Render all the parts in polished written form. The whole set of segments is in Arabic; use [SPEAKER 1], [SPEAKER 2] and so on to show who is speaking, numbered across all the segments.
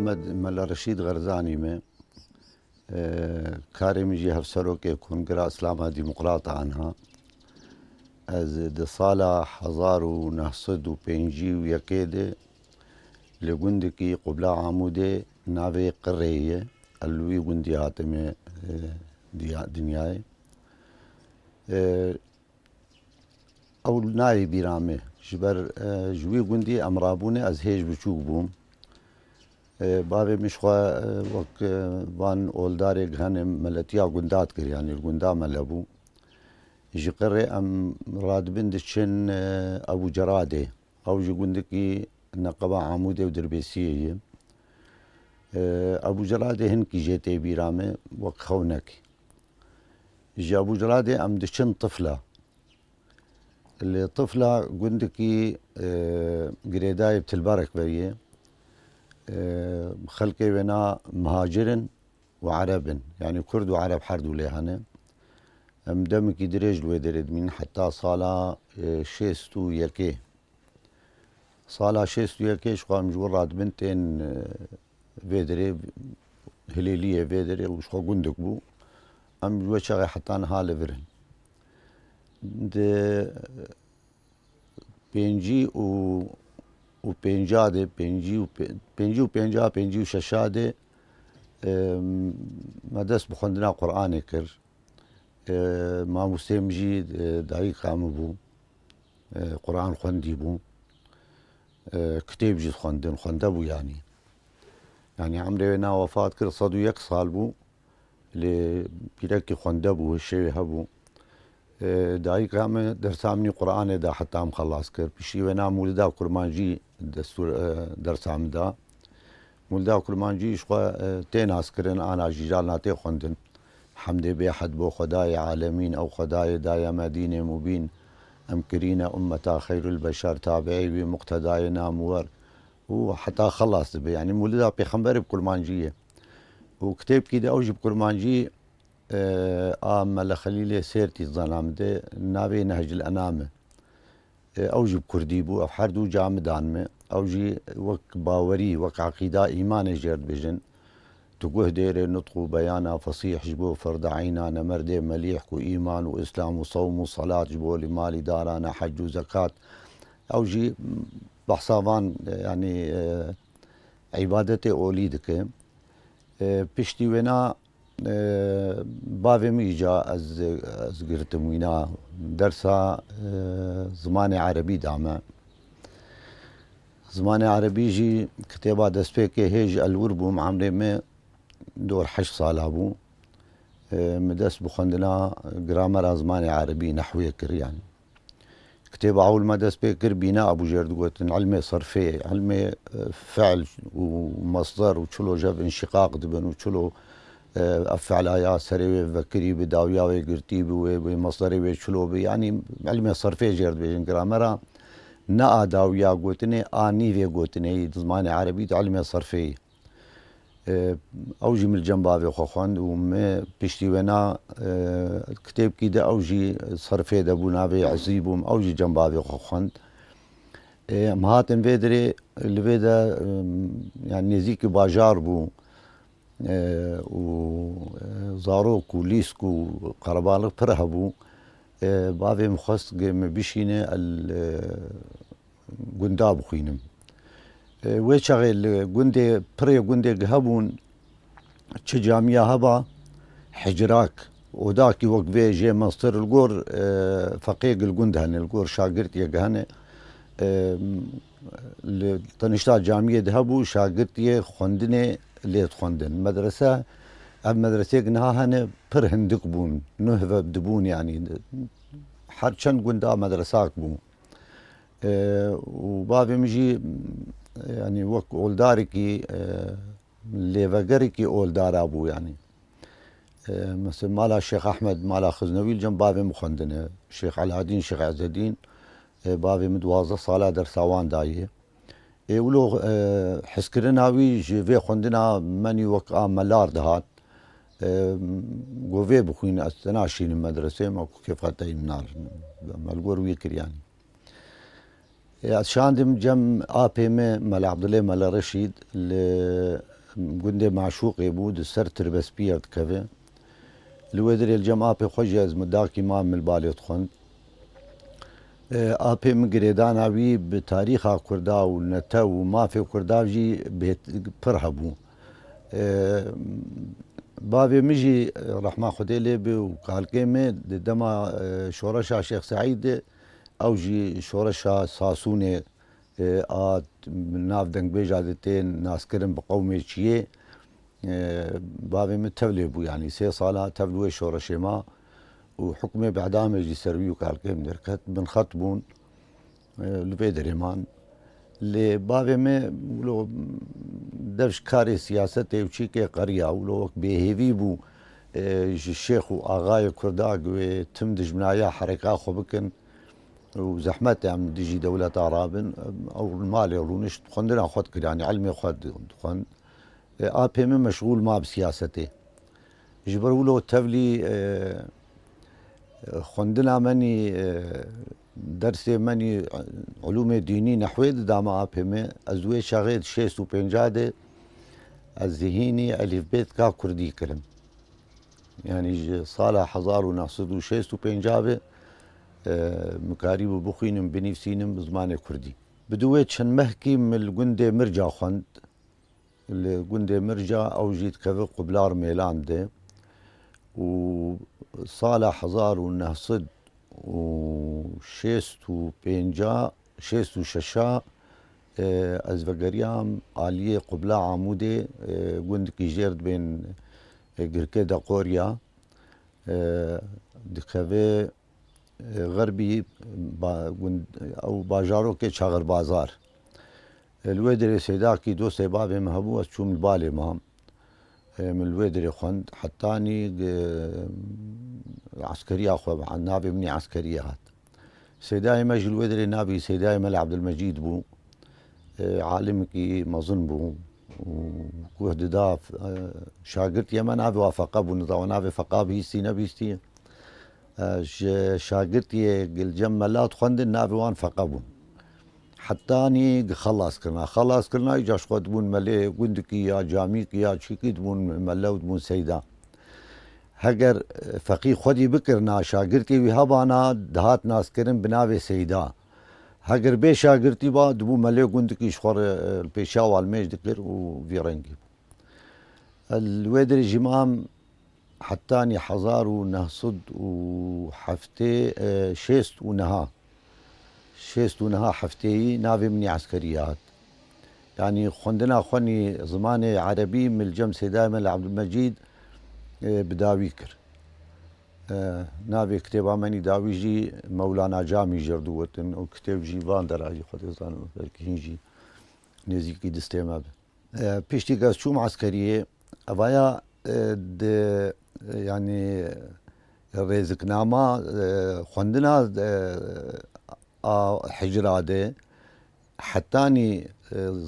[SPEAKER 1] محمد ملا رشید غرزانی me karê min jî hevserokê Kongreya Îslama Demokrata anha ez di sala 1951 de li gundekî Qubla Amûdê navê Qirrê ye el wî gundî hatime dinyayê ew nayê bîra me ji ber ji wî gundî em rabûne ez hêj biçûk bûm. Bavê min xwe wek van oldarê gihenê meletiya gundat kir yanî li gunda me lebû. Ji Qirrê em radibin diçin Ebuceradê ew ji gundekî Neqeba Amûdê û Dirbêsiyê ye. Ebuceradê hinkî jê tê bîra me wek xewnekê. Ji Ebuceradê em diçin Tifla. Li Tifla gundekî girêdayê Tilberek ve ye. خلقê wêna muhacirin û Erebin yanî Kurd û Ereb her du lê hene. Em demekî dirêj li wê derê dimînin heta sala şêst û yekê. Sala şêst û yekê ji xwe em ji wir radibin tên vê derê hilêliyê vê derê û ji xwe gundek bû. Em ji we çaxê heta niha li vir in. Di pêncî û pênca de pêncî û pênca pêncî û şeşa de me dest bi xwendina Qur'anê kir. Mamosteyê min jî dayîka min bû. Qur'an xwendî bû. Kitêb jî dixwendin, xwende bû yanî. Yanî emrê wêna wefat kir 101 sal bû. Lê pîrekî xwende bû, şêwê hebû. Dayîka min dersa min Qur'anê da heta em xelas kir. Piştî wêna Mûlida Kurmancî destûr dersa min da. Mûlida Kurmancî ji xwe tê naskirin ana jîjal natê xwendin. Hemdê bêhed bo Xwedayê alemîn ew Xwedayê daye me dînê mubîn. Em kirîne ummeta xeyrul beşer tabiî wî muqtedayê namûwer. û heta xelas dibe. Yanî Mûlida pêxemberê bi Kurmancî ye. û kitêbekî de ew jî bi Kurmancî a Mele Xelîlê Sêrtî zana min de navê Nehcil Enam e. Ew jî bi Kurdî bû. Ew her du camidan me. Ew jî wek bawerî, wek eqîda îmanê jê dibêjin. Tu guh dêrê nutq û beyana fesîh ji bo ferdeyîna ne merdê melîh ku îman û îslam û sewm û salat ji bo malî daran e hecc û zekat. Ew jî behsa van yanî îbadetê olî dike. Piştî wêna bavê min îca ez girtim wîna dersa zimanê erebî dame. Zimanê erebî jî kitêba destpêkê hêj elwir bûm emrê me dor 8 sala bû. Me dest bi xwendina gramera zimanê erebî nehwê kir yanî. Kitêba ewil me dest pê kir bîna Ebûjêr digotin ilmê serfê, ilmê fe'l û masdar û çilo jev înşiqaq dibin û çilo ev fe'la ya serê wê vekirî bi dawiya wê girtî bi wê masdarê wê çilo bi yanî ilmê serfê jê dibêjin. Gramera ne a dawiya gotinê a nîvê gotinê di zimanê erebî de ilmê serfê ye. Ew jî min cembavê xwe xwend û me piştî wêna kitêbekî de ew jî serfê de bû navê Ezî bûm ew jî cembavê xwe xwend. Em hatin vê derê li vê de yani nêzîkî bajar bû û zarok û lîsk û qerebalık pir hebû. Bavê min xwest me bişîne gunda bixwînim. Wê çaxê li gundê pirê gundê hebûn çi camiya heba hicrak odakî wek vê jê mestir li gor feqê li gund hene li gor şagirtiyek hene. Li tenişta camiyê de hebû şagirtiyê xwendinê lê dixwendin. Medrese ev medreseyek niha hene pir hindik bûn. Nuh ve dibûn yanî her çend gunda medresak bû. û bavê min jî yani wek oldarekî lêvegerekî oldara bû yanî. Mesela mala Şeyx Ehmed mala Xiznewî cem bavê min xwendine. Şeyx Elhadîn, Şeyx Ezzedîn bavê min 12 sala dersa wan daye. Wilo hezkirina wî ji vê xwendina menî wek a melar dihat. Got vê bixwîne ez te naşînim medresê me ku kêfxeteyî min narin. Me li gor wî kir yanî. Ez şandim cem apê me Mele Abdulê Mele Reşîd li گوندێ معشوقێ بوو سەر تربەسپیە دکەوێ لێ درێ جەم ئاپێ خۆشی ئەز مداکی مام ملبالێت خوند ئاپێ من گرێداناوی بە تاریخا کووردا و نەتە و مافێ کوورداژی پڕ هەبوو بابێ مژی ڕەحما خودێ لێ بێ و کاڵکێ مێ دەما شۆڕەشا شێخ سەعید ئەو ژی شۆڕەشا ساسوونێ ناو دەنگبێژا دەتێن ناسکردن بە قەومێکیە بابێ من تەو لێ بوو ینی 3 ساڵا تەولوێ شۆڕەشێما و حکومێ بەعدامێژی سەروی و کارکێم دەرکەت من خەت بوون لێ دەرێمان لێ بابێ مێ دەفش کارێ سیاسەتێ و چیکێ قەریا و لۆک بێهێوی بوو شێخ و ئاغایە کووردا گوێ تم دژمنایە حرەکا خۆ بکن و زەحمەت ئەم دژی دەولەت ئارابن ئەو مالێ ڕوونشت خوێندنا خۆت کردانی علمێ خۆت خوێن ئاپێ من مەشغول ما بسیاسەتێ ji ber wilo tevlî xwendina menî dersê menî ulûmê dînî nehwê didama apê me ez wê şaxê di 65 de ez zihînî elîfbê ka Kurdî kirim yanî ji sala 1965 ve mikarî bû bixwînim binîvsînim bi zimanê Kurdî bi du wê çend mehkî li gundê Mirca xwend li gundê Mirca ew jî dikeve Qublar Mêlan de و سال 1956 ez vegeriyam aliyê Qubla Amûdê gundekî jêr dibên girkê de Qorya dikeve Xerbî ew bajarokê Çaxirbazar li wê derê sêdakî dostê bavê me hebû ez çûm li balê mam من الوادري خوند حطاني عسكرية أخوة نابي مني عسكرية هات سيداي مجي الوادري نابي سيداي مال عبد المجيد بو عالمكي مظن بو وكوه داف شاقرت يما نابي وافقه بو نضاو نابي فقاب هيستي نبيستي شاقرتي الجمالات خوند نابي وان فقبو حتاني خلاص كرنا يجاش خود بون ملي قندكي يا جاميكي يا شيكي بون ملو بون سيدا هجر فقيه خودي بكرنا شاگرتي وهبانا دهات ناس كرن بناوي سيدا هجر بي شاگرتي با دبو ملي قندكي شخور البيشا والميج دكر وفيرنجي الويدري جمام حتاني حزار ونهصد وحفتي شيست ونها شيستونها حفتي نافي مني عسكريات يعني خوندنا خوني زماني عربي من الجمس دائما لعبد المجيد بداوي كر نافي كتابا مني داوي جي مولانا جامي جردوتن وكتاب جي باندر اجي خد زان بركينجي نزيكي دستيما بيشتي قاس شوم عسكريه افايا يعني رزقنامه خوندنا حجراده حتاني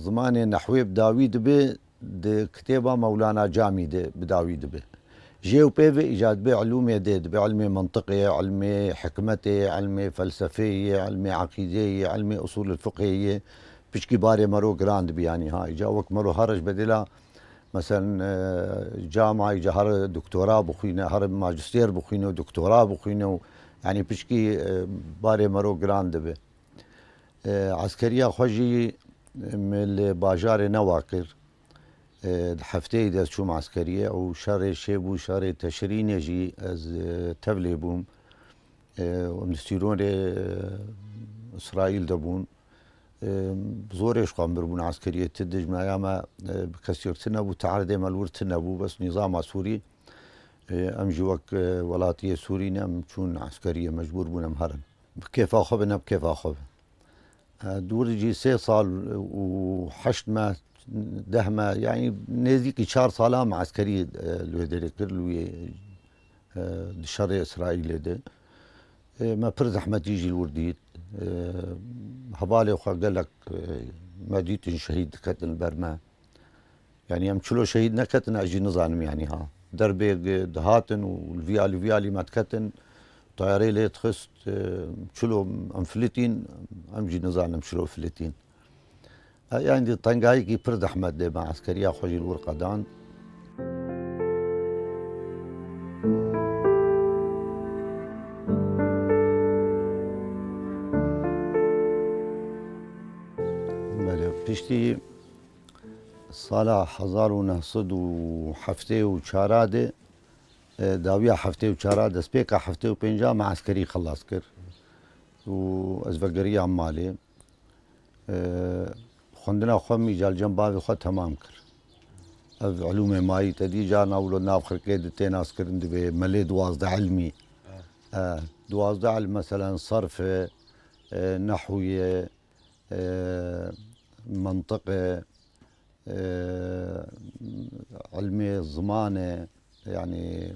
[SPEAKER 1] زماني نحوي بداوي دبي كتابه مولانا جامي بداوي دبي جيو بيفي ايجاد بي علومي دبي علمي منطقي علمي حكمتي علمي فلسفيه علمي عقيديه علمي اصول الفقهيه بشكي باري مرو جراند بي يعني هاي جاوك مرو هرج بدلا مثلا جامعه يجا هر دكتوراه بخينا هر ماجستير بخينا ودكتوراه بخينا يعني بشكي باري مرو جراند به عسكرية خوجي من باجار نواكر حفتي دا شوم عسكرية او شاري شيبو شاري تشرين يجي از تبلي بوم ومنستيرون اسرائيل دبون زوريش قامبر بون عسكرية تدج ما ياما بكسير تنبو تعرضي مالور تنبو بس نظام سوري امجي وك ولاتية سوري نم چون عسكرية مجبور بونم هرن بكيف اخذ بكيف اخذ دور جي 3 سال وحشت ما دهما يعني نزيكي 4 سالة مع عسكري الودري كرلوي شر اسرائيل ده ما برز احمد يجي الورديت هبالي وخا قال لك ما ديت شهيد كتن برما يعني ام شلو شهيد نكتن اجي نظام يعني ها دربي دهاتن والفيالي ما تكتن طياري لي تخست شلو ام فلتين امجي نظام شلو فلتين يعني طنقاي كي برد أحمد مع عسكرية خوجي الورقة دان بيشتي صالح 1907 و چاراده داویا هفته و چارا دەستپێکە هەفتێ و پێنج معسکەری خلاص کرد و ئەزڤەگەری ئەمالێ خوندنا خۆمی جالجەم باوی خۆ تەمام کرد ئەv علومێ مایی تەدی جا ناولۆ ناوخەکێ تێناسکردن دەبێ مەلێ دوازدە علمی دوازدە علم مثلا صرفێ نەحویێ منطقێ علمێ زمانێ يعني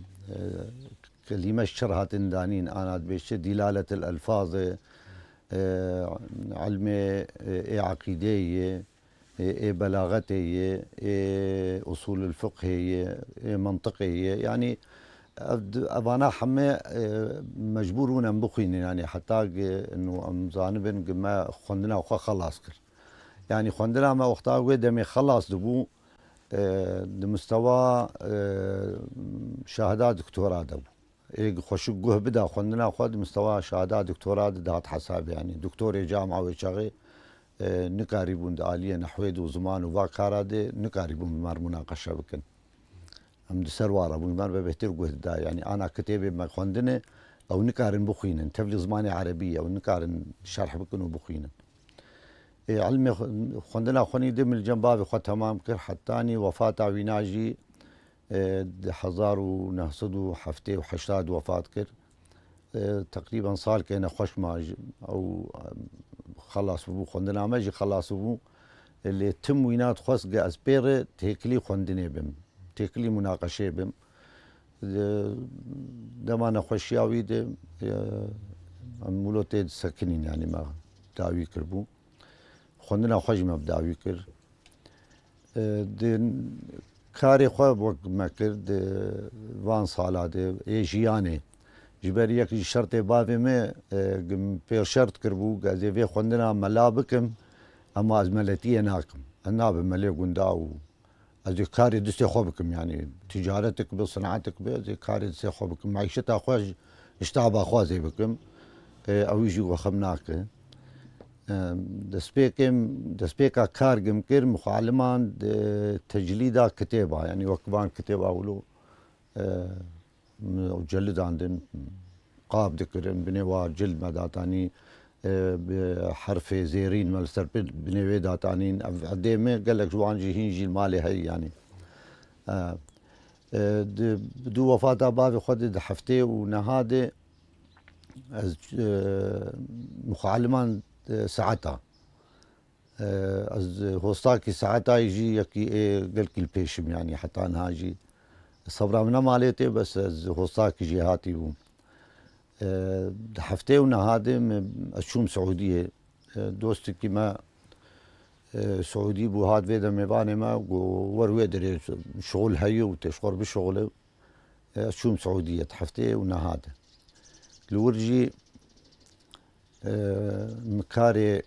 [SPEAKER 1] كلمة شرهة دانين أنا بيش دلالة الألفاظ علم عقيدية بلاغتية أصول الفقهية منطقية يعني أبانا حمي مجبورون بخين يعني حتى إنه أم زانبن ما خندنا وخا خلاص كر يعني خندنا ما وقتها ودمي خلاص دبو مستوى شهادات دكتوراه دبو خوش جوه بدا خوندنا خود مستوى شهادات دكتوراه دات حساب يعني دكتور جامعة وشغي نقاربون عالية نحويد وزمان وواكارا دي نقاربون بمار مناقشة بكن هم دي سروارة بمار ببهتر جوه دا يعني أنا كتابي ما خوندنا أو نقارن بخينا تفلي زماني عربية أو نقارن شرح بكن وبخينا علمي خوندنا خوني دم الجنبابي خو تمام كر حتاني وفاة عويناجي 1907 وفاة كر تقريبا صار كينا خوش ماج او خلاص بو خوندنا ماجي خلاص بو اللي تم وينات خصق اسبير تهكلي خوندني بم تهكلي مناقشه بم دمانا خوشياوي دي مولوتي سكنين يعني ما داوي كربو خوندنا خوش ما بداوي كر کاری خو وقت ما کرد وان سالا ده ایجیانه جبر یک شرط باوی می پیر شرط کربو گازی وی خوندنا ملا بکم اما از ملتی ناکم انا به ملی گنداو از کاری دست خو بکم يعني تجارتك بصناعتك به کاری دست خو بکم معيشتها خوش اشتعب خوازي بكم او يجي وخمناك دەستپێکا کارگم کرد مخالمان تەجلیدا کتێبە ینی وەکبان کتێبا ولو جلداندن قاب دکردن بنێوا جلد مەداتانی حرفێ زێرین مەلسەر بنێوێ داتانین ئەدێمێ گەلێک جوانجی هینجی مالێ هەی ینی دوو وەفاتا باوی خۆدی دە هەفتێ و نەهادێ مخالمان ساعتها از هوستاكي ساعتها يجي يكي قال كي البيشم يعني حتى انا هاجي صبرا من ماليتي بس از هوستاكي جهاتي و حفتي ونهادم اشوم سعوديه دوستي كما سعودي بو هاد فيدا ميباني ما وروي دري شغل هي وتشغل بشغله اشوم سعوديه حفتي ونهاد الورجي مكاري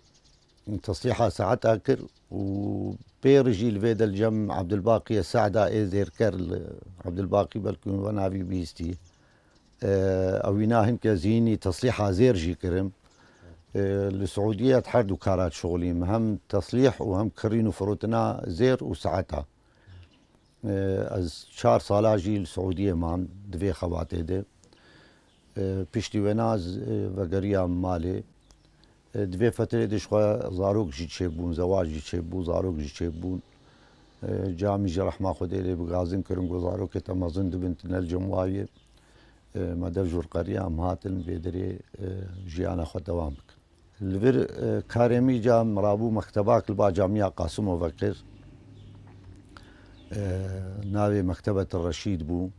[SPEAKER 1] تصليحها ساعتها كر وبيرجي الفيدا الجم عبد الباقي سعدا ايزير كر عبد الباقي بلكن وانا في بيستي او يناهم كزيني تصليحها زيرجي كرم السعوديه تحردوا كارات شغلي هم تصليح وهم كرينو فروتنا زير وساعتها از 4 سالاجي السعوديه مان دفي خواتي ده پشتی وناز وگریا مالی دوی فتره دشخوا زاروک جی چه بون زواج جی چه بون زاروک جی چه بون جامی جی رحمه خودی لی بغازن کرن گو زاروک تمازن دبنت نل جمعایی مدر جور قریا هم هاتن بیدری جیانا خود دوام بک لبر کارمی جا مرابو مکتباک البا جامعه قاسم و وکر ناوی مكتبة الرشيد بو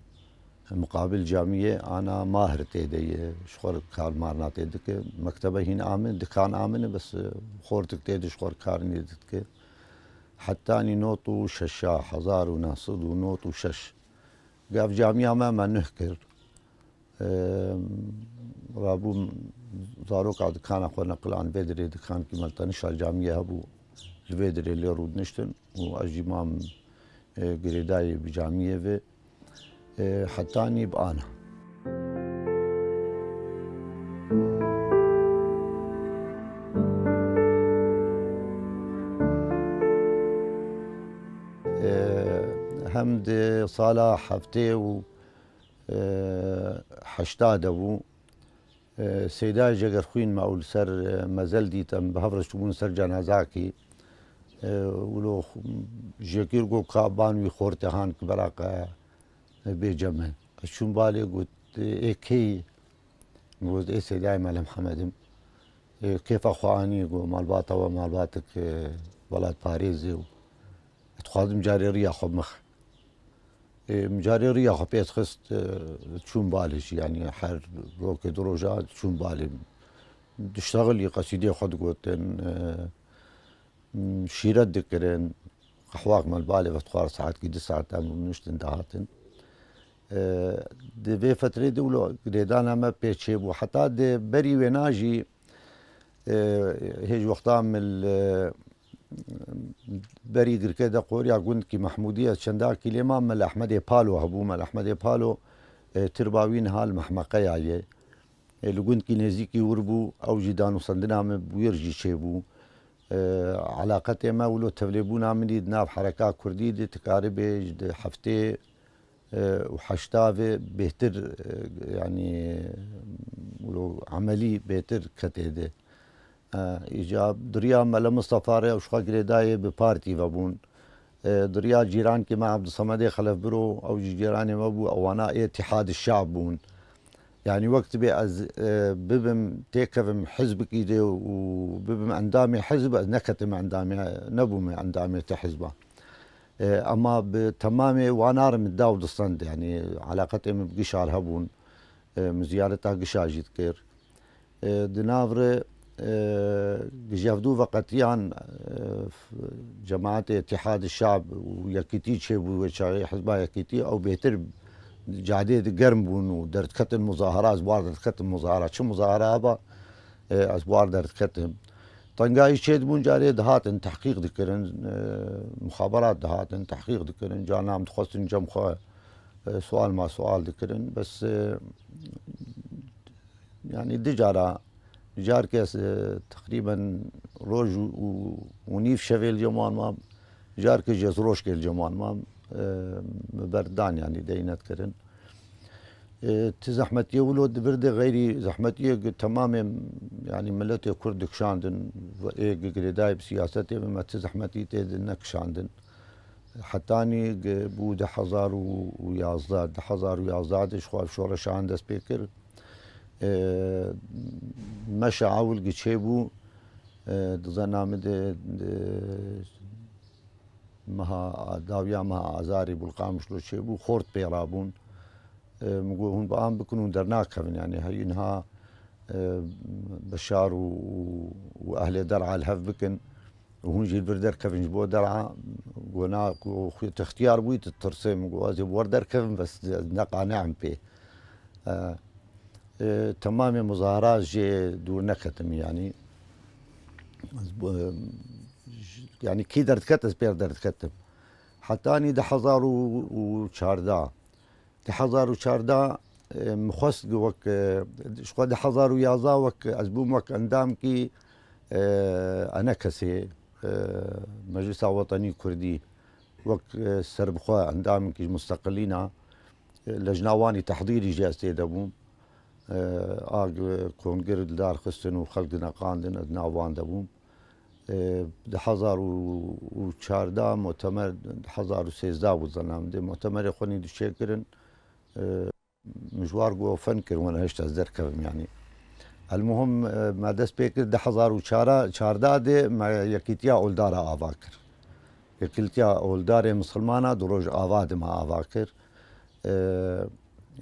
[SPEAKER 1] مقابل جامعة أنا ماهر تيدي شخور كار مارنا تيدك مكتبة هنا آمن دكان آمنة بس خورتك تيدي شخور كار نيدتك حتى أني نوتو ششا حزار وناصد ونوتو شش قاف جامعة ما نهكر رابو زاروك عاد كان أخونا نقل عن بدري دكان كي ملتنش الجامعة هبو الفيدر اللي رود نشتن وأجي مام قريداي بجامية في حتى أني بأنا همد صالح هفتي و حشتاد أبو سيداي جگر خوين معول سر مازال ديتم بهفرش تبون سر جنازاكي ولو جاكير جو كابان ويخورت هان كبراقة بجمع شون بالي قلت إيه كي قلت إيه سيداي مال محمد كيف أخواني قلت مالباتا ومالباتك بلاد باريزي تخادم جاري ريا خب مخ مجاري ريا خب بيت خست تشون بالش يعني حر روك دروجات تشون بالي تشتغل لي قصيدة خد قلت شيرت دكرن قحواق مال بالي بتخار ساعات كده ساعات عم نشتن دهاتن دي فترة دولو قريدانا ما بيتشيب وحتى دي بري وناجي هيج وقتها من بري قركيدا قوريا قلت كي محمودية شنداك كلمة مال أحمد بالو هبو مال أحمد بالو ترباوين هال محمقية عيه اللي قلت كي نزيكي وربو أو جدانو صندنا من بويرجي شيبو علاقتي ما ولو تفليبونا من يدنا بحركات كردي دي تقارب حفتي وحشتافي بهتر يعني ولو عملي بهتر كتيده إيجاب دريا مال مصطفى ري وشخا قريداي ببارتي فابون دريا جيران كما عبد الصمد خلف برو أو جيراني مبو أوانا اتحاد الشعب بون يعني وقت ببم تيكفم حزب كيده وببم عندامي حزب نكتم عندامي نبوم عندامي تحزبه اما بتمامي وانار من داود الصند يعني علاقتي من بقشار هبون من زيارتها قشار جيت كير دنافر جافدو وقتيان جماعة اتحاد الشعب ويكيتي شيبو حزبها يكيتي او بيتر جاديد قرم بون ودرت كتم مظاهرات زبار درت كتم مظاهرات شو مظاهرة هبا أزبار درت كتم طنقاي شيد بون جاري دهاتن تحقيق ذكرن مخابرات دهاتن تحقيق ذكرن جانا متخصصن جمخا سؤال ما سؤال ذكرن بس يعني دجارة جار كيس تقريبا روج ونيف شفيل جمان ما جار كيس روش كيل جمان ما بردان يعني دينات كرن تزحمتي ولود برد غيري زحمتي تمام يعني ملتي كردك شاندن ايه قريداي بسياستي ما تزحمتي تيدنك شاندن حتاني بو دحزار ويازداد دحزار ويازداد شخواف شورا شاند سبيكر مشى عاول قتشيبو دزنامد مها داويا مها ازاري بالقام شلو شيبو خورت بيرابون هون بقام بكونوا درناك يعني هي انها بشار واهل درعا الهف بكن وهون جيل بردر كفن جبو درعا ونا اختيار بويت الترسم وازي بوردر كفن بس نقع نعم بي تمام مظاهرات جي دور نكتم يعني كي درت كتس بير درت كتم حتى اني دحزار وشاردا دحزار وشاردا مخص وك شقد دحزار ويازا وك ازبوم وك اندام كي انا كسي مجلس وطني كردي وك سربخوا اندام كي مستقلين لجناواني تحضيري جاستي دبوم كونجر دار خستن وخلقنا قاندن ادناوان دبوم دحزار وشاردا مؤتمر دحزار وسيزدا وزنام دي مؤتمر خوني دشيكرن مجوار جو فنكر وانا هشت ازدركب يعني المهم ما دس بيكر دحزار وشاردا دي ما يكيتيا اولدارا افاكر يكيتيا اولدارا مسلمانه دروج افاد مع افاكر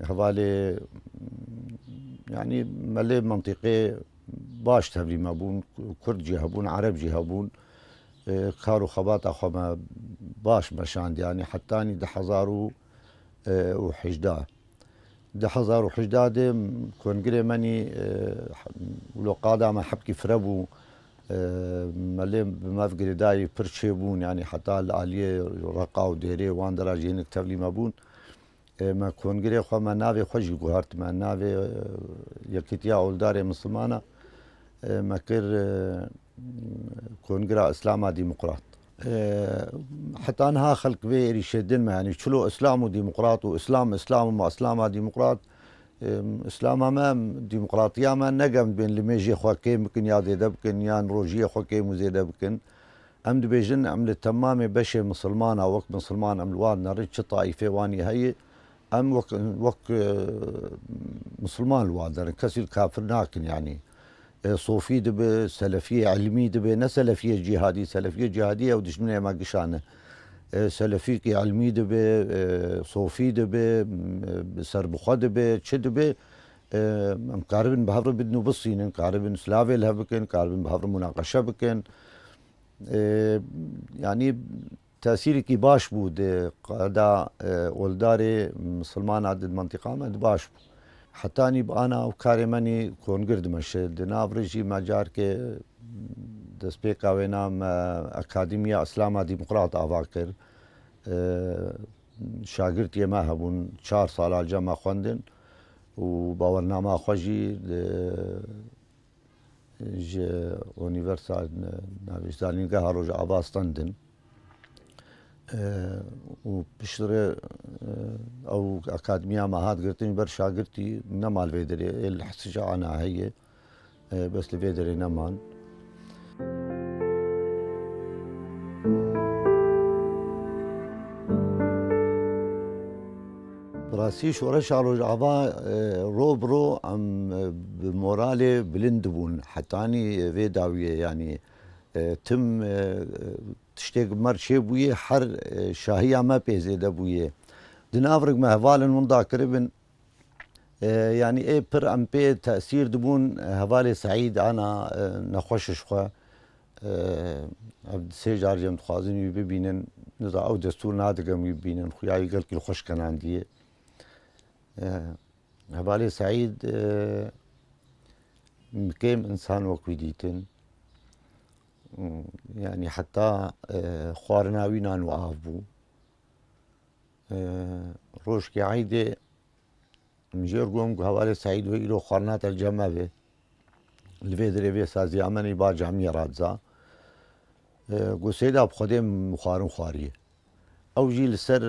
[SPEAKER 1] حوالي يعني ملي منطقه باش تبري مابون كرد جهبون عرب جهبون كارو خباط اخو باش مشاند يعني حتى اني دحزارو وحجدا دحزار وحجدا دي كون قري ماني ولو قادا ما حبكي فربو ملیم بما فکر دای پرچه بون یعنی حتی العالیه رقا و دیره وان دراجه نکتب لی مبون ما کنگره خو ما ناوی خوشی گوهرت ما ناوی یکیتیا اولدار مسلمانه ما کر کنگره اسلام ديمقراط حتى انها خلق بي يشدن يعني شلو اسلام وديمقراط واسلام اسلام اسلام ديمقراط اسلام ما ديمقراطيه ما نقم بين اللي ميجي خوكي ممكن يا زيد بكن يا روجيه خوكي مزيد بكن ام دبيجن عمل تمامي بشي مسلمان او وقت مسلمان ام الواد نريتش طائفه واني هي ام وقت مسلمان الواد كسي الكافر ناكن يعني صوفي دبي سلفيه علمي دبي نا سلفيه جهادي سلفيه جهاديه ودشمنه ما قشانه سلفيكي علمي دبي صوفي دبي سربخه دبي تش دبي مقاربن بهفر بدنو بصين مقاربن سلافي لها بكن مقاربن بهفر مناقشه بكن يعني تاثيري كي باش بود قادا ولداري مسلمان عدد منطقه ما باش بود حتى اني انا وكارماني كون قرد مش دنافرجي مجار كي دسبيكا وينام اكاديميه اسلام ديمقراط افاكر شاگرد ما هبون 4 سال جامعه خوندن و باورنامه خوجي ج اونيفرسال نافيشتالين هروج اباستندن و بشتري او اكاديميه معهد قرتني بر شاگرتي نمال فيدري الحسجه انا هي بس لفيدري نمان براسي شورش على عبا روبرو ام بمورالي بلندبون حتى اني فيداويه يعني تم تشتاق مر شي بويه حر شاهيه ما بيزيد بويه دنافرق مهفال من ذاكر ابن يعني ايه بر ام بي تاثير دبون هفالي سعيد انا نخوش شخوا عبد السيجار جم تخازن يبينن نزا او دستور نادقم يبينن خوياي قال كي خوش كان عندي هفالي سعيد مكيم انسان وكويديتن يعني حتى خوارناوينا وعافبو روشكي عيدي مجير قوم هوالي سعيد وإلو خوارنات الجمابة الفيدري في سازي عمني با جامية رادزا قو سيدا بخدم مخارن خواريه او جي لسر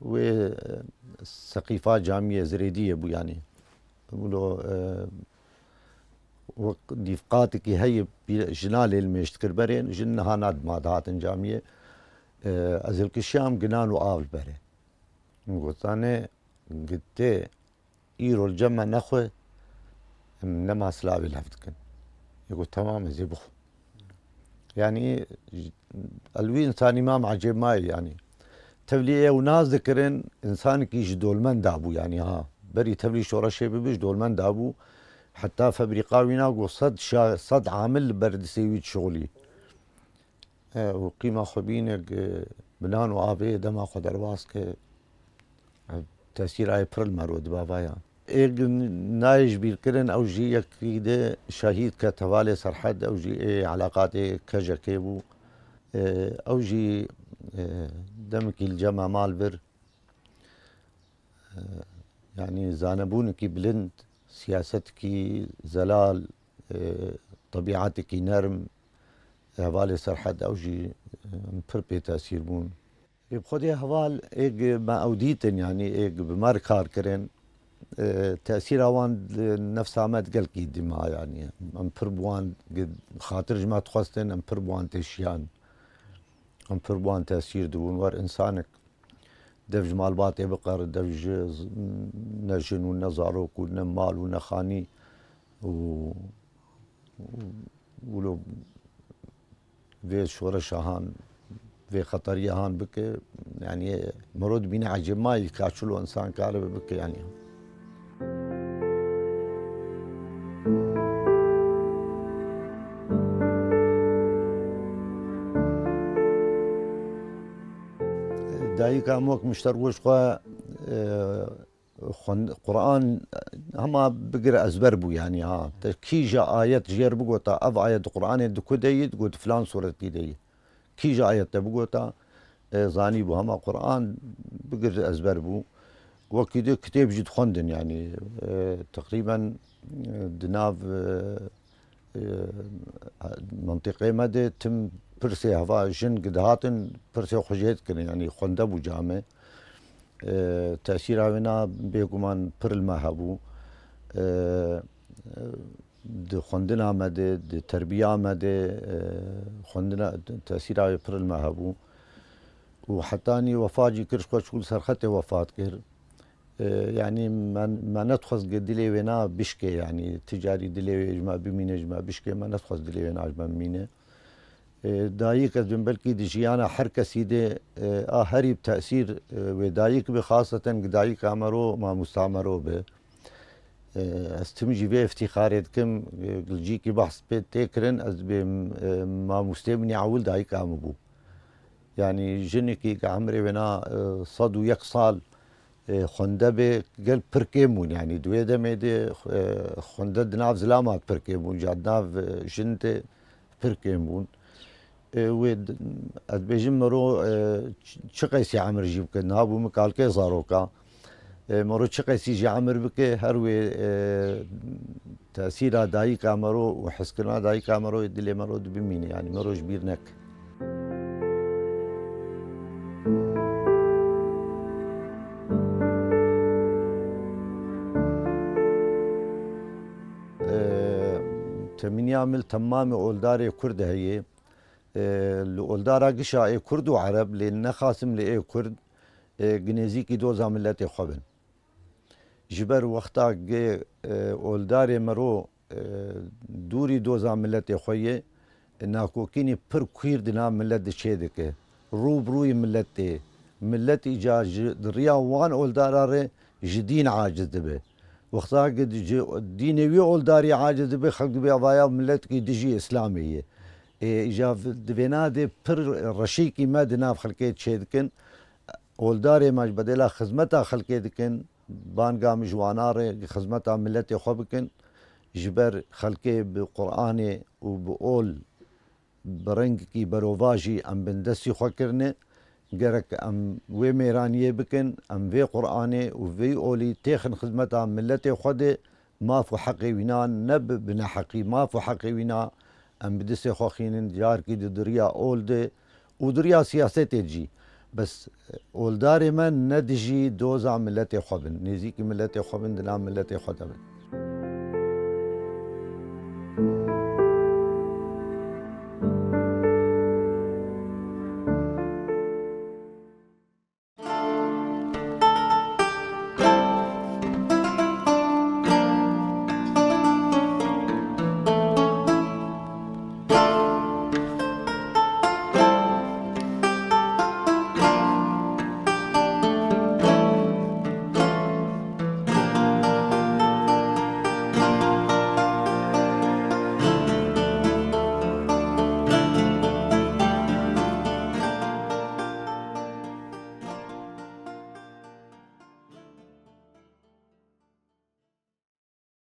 [SPEAKER 1] و سقيفات جامية زريدية بو يعني بقولوا ديفقاتك هي جنال المشتكر برين جنها ناد مادات جامية ازل كشام جنان وآل برين قلت انا قلت ايرو الجمع نخوه نما سلابي لفتكن يقول تمام زي بخو يعني الوي انسان امام عجيب ماي يعني تبليه وناس ذكرن انسان كيش دولمن دابو يعني ها بري تبلي شورا شي ببش دولمن دابو حتى فبريقاوينا قو صد عامل برد سيويت شغلي وقيمة خبينك بلان وآبي دما خدر واسك تأثير اي برل مرود بابايا ايق نايج بيركرن او جي يكيد شهيد كتوالي سرحد او جي اي علاقاتي كجا كيبو او جي دمكي الجمع مالبر يعني زانبونكي بلند سياستكي زلال طبيعتكي نرم هوالي سرحد او جي بربي تأثير بون بخدي هوال ايق ما اوديتن يعني ايق بمار كار كرن تأثير اوان نفس عمد قل كي دماء يعني ام بربوان قد خاطر جما تخستن ام بربوان تشيان ام بربوان تأثير دون ور انسانك دفج مال باطي بقر دفج نجن ونزاروك ونمال ونخاني ولو في شورش هان في خطرية هان بك يعني مرود بينا عجب ما يكاشلو انسان كارب بك يعني دايك اموك مشتروش خوا قرآن هما بقرا أزبر بو يعني ها كي جا آيات جير بقوتا أف آيات القرآن دكو ديت قلت فلان سورة دي كي جا آيات بقوتا زاني بو هما قرآن بقر أزبر بو وكده كتاب جد خوندن يعني تقريبا دناف منطقة مدى تم برسي هفا جن قد هاتن برسي خجيت كن يعني خونده بو جامع تأثير هاونا بيقومان پر المهبو د خوندنا مدى د تربية مدى خوندنا تأثير هاوي پر المهبو وحتاني وفاجي كرش كل سرخته وفات كر يعني ما ندخل دلي ونا بشكي يعني تجاري دلي جما بمينه جما بشكي ما ندخل دلي ونا جما بمينه دايك از بلكي دجيانا حركة سيدة هري بتأثير ودايك بخاصة دايك عمرو ما مستعمرو به استمجي به افتخار كم جيكي بحث تكرن از ما مستمني عول دايك عمبو يعني جنكي كعمري ونا صدو يك صال خونده به قل بركيمون يعني دويدا ميدي خونده دناف زلامات بركيمون جادناف جنت بركيمون ويد ادبيجم مرو شقيسي عمر جيب كنا ابو مكالكي زاروكا مرو شقيسي جي عمر بك هروي تاثير دايك عمرو وحسكنا دايك عمرو يدلي مرو بمين يعني مرو جبيرنك تمين يعمل تمام اولداري كرد هي الاولدارا قشا كرد وعرب لان خاسم لاي كرد جنيزي كي دوزا ملتي خبن جبر وقتا اولداري مرو دوري دوزا ملتي خويه ناكو كيني پر كوير دنا ملت شيدك روبروي ملتي جا دريا وان اولدارا جدين عاجز به وقتها قد دينوي اولداري عاجز به خلق بيضايا ملت كي دجي اسلاميه اجا دبنادي پر رشيكي ما دناف خلقيت شيدكن اولداري ماج بدلا خدمتها خلقيتكن بانقا مجواناري خدمتها ملتي خوبكن جبر خلقي بقراني وبقول برنگكي بروفاجي ام بندسي خوكرني جرك ام وي ميرانيه بكن ام في قراني وفي اولي تيخن خدمتها ملتي خدي ما فو حقي وينا نب بنا حقي ما فو حقي وينا ام بدسي خوخين جار كي دريا اولد ودريا سياسه تجي بس اولداري من ندجي دوزا ملتي خبن نزيكي ملتي خبن دنا ملتي خدبن